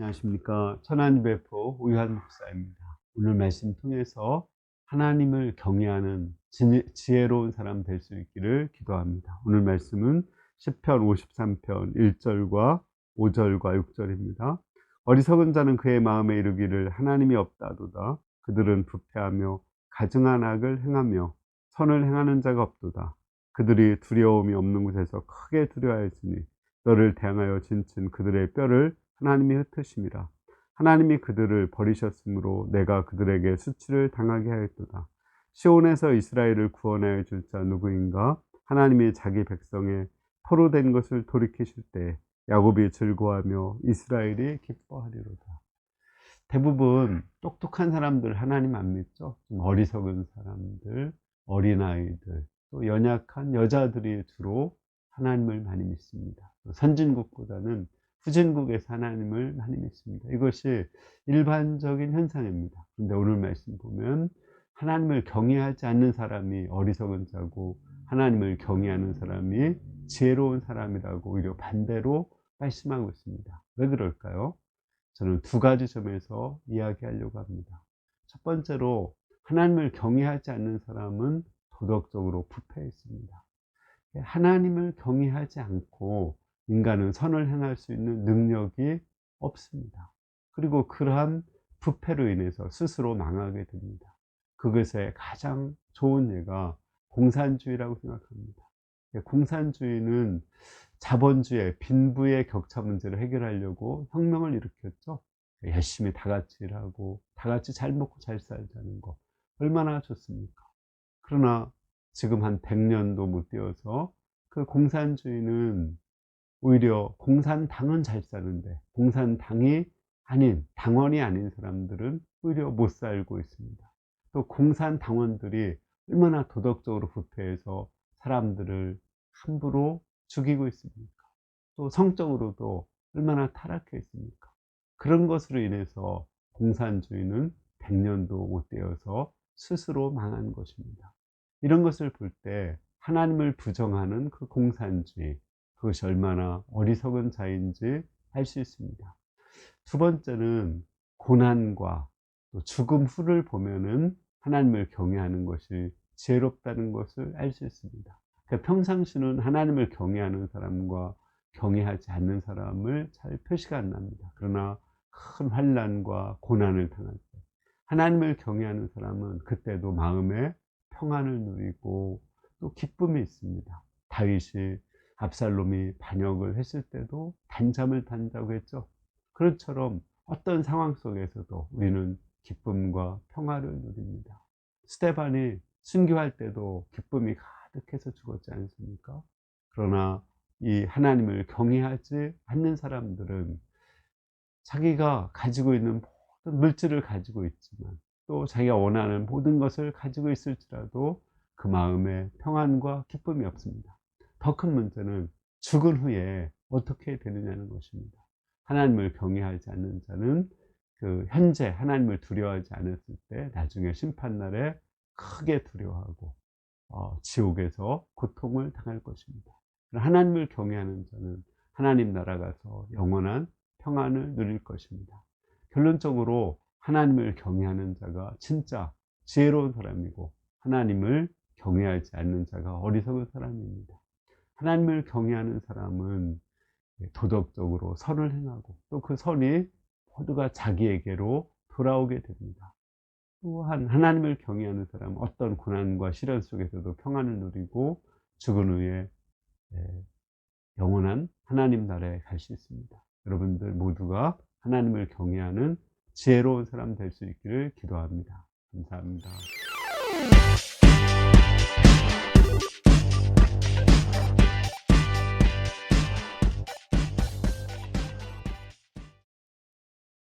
안녕하십니까. 천안 배포 우유한 목사입니다. 오늘 말씀 통해서 하나님을 경외하는 지혜로운 사람 될 수 있기를 기도합니다. 오늘 말씀은 시편 53편 1절과 5절과 6절입니다. 어리석은 자는 그의 마음에 이르기를 하나님이 없다도다. 그들은 부패하며 가증한 악을 행하며 선을 행하는 자가 없도다. 그들이 두려움이 없는 곳에서 크게 두려워하였으니 너를 대항하여 진친 그들의 뼈를 하나님이 흩으심이라. 하나님이 그들을 버리셨으므로 내가 그들에게 수치를 당하게 하였도다. 시온에서 이스라엘을 구원하여 줄 자 누구인가? 하나님이 자기 백성의 포로된 것을 돌이키실 때 야곱이 즐거워하며 이스라엘이 기뻐하리로다. 대부분 똑똑한 사람들 하나님 안 믿죠? 좀 어리석은 사람들, 어린아이들, 또 연약한 여자들이 주로 하나님을 많이 믿습니다. 선진국보다는 후진국에서 하나님을 많이 믿습니다. 이것이 일반적인 현상입니다. 그런데 오늘 말씀 보면 하나님을 경외하지 않는 사람이 어리석은 자고 하나님을 경외하는 사람이 지혜로운 사람이라고 오히려 반대로 말씀하고 있습니다. 왜 그럴까요? 저는 두 가지 점에서 이야기하려고 합니다. 첫 번째로 하나님을 경외하지 않는 사람은 도덕적으로 부패해 있습니다. 하나님을 경외하지 않고 인간은 선을 행할 수 있는 능력이 없습니다. 그리고 그러한 부패로 인해서 스스로 망하게 됩니다. 그것의 가장 좋은 예가 공산주의라고 생각합니다. 공산주의는 자본주의, 빈부의 격차 문제를 해결하려고 혁명을 일으켰죠. 열심히 다 같이 일하고 다 같이 잘 먹고 잘 살자는 거 얼마나 좋습니까? 그러나 지금 한 100년도 못 되어서 그 공산주의는 오히려 공산당은 잘 사는데 공산당이 아닌 당원이 아닌 사람들은 오히려 못 살고 있습니다. 또 공산당원들이 얼마나 도덕적으로 부패해서 사람들을 함부로 죽이고 있습니까? 또 성적으로도 얼마나 타락해 있습니까? 그런 것으로 인해서 공산주의는 100년도 못 되어서 스스로 망한 것입니다. 이런 것을 볼 때 하나님을 부정하는 그 공산주의, 그것이 얼마나 어리석은 자인지 알 수 있습니다. 두 번째는 고난과 또 죽음 후를 보면은 하나님을 경외하는 것이 지혜롭다는 것을 알 수 있습니다. 그러니까 평상시는 하나님을 경외하는 사람과 경외하지 않는 사람을 잘 표시가 안 납니다. 그러나 큰 환난과 고난을 당할 때 하나님을 경외하는 사람은 그때도 마음에 평안을 누리고 또 기쁨이 있습니다. 다윗이 압살롬이 반역을 했을 때도 단잠을 잔다고 했죠. 그것처럼 어떤 상황 속에서도 우리는 기쁨과 평화를 누립니다. 스데반이 순교할 때도 기쁨이 가득해서 죽었지 않습니까? 그러나 이 하나님을 경외하지 않는 사람들은 자기가 가지고 있는 모든 물질을 가지고 있지만 또 자기가 원하는 모든 것을 가지고 있을지라도 그 마음에 평안과 기쁨이 없습니다. 더 큰 문제는 죽은 후에 어떻게 되느냐는 것입니다. 하나님을 경외하지 않는 자는 그 현재 하나님을 두려워하지 않았을 때 나중에 심판날에 크게 두려워하고 지옥에서 고통을 당할 것입니다. 하나님을 경외하는 자는 하나님 나라 가서 영원한 평안을 누릴 것입니다. 결론적으로 하나님을 경외하는 자가 진짜 지혜로운 사람이고 하나님을 경외하지 않는 자가 어리석은 사람입니다. 하나님을 경외하는 사람은 도덕적으로 선을 행하고 또 그 선이 모두가 자기에게로 돌아오게 됩니다. 또한 하나님을 경외하는 사람은 어떤 고난과 시련 속에서도 평안을 누리고 죽은 후에 영원한 하나님 나라에 갈 수 있습니다. 여러분들 모두가 하나님을 경외하는 지혜로운 사람 될 수 있기를 기도합니다. 감사합니다.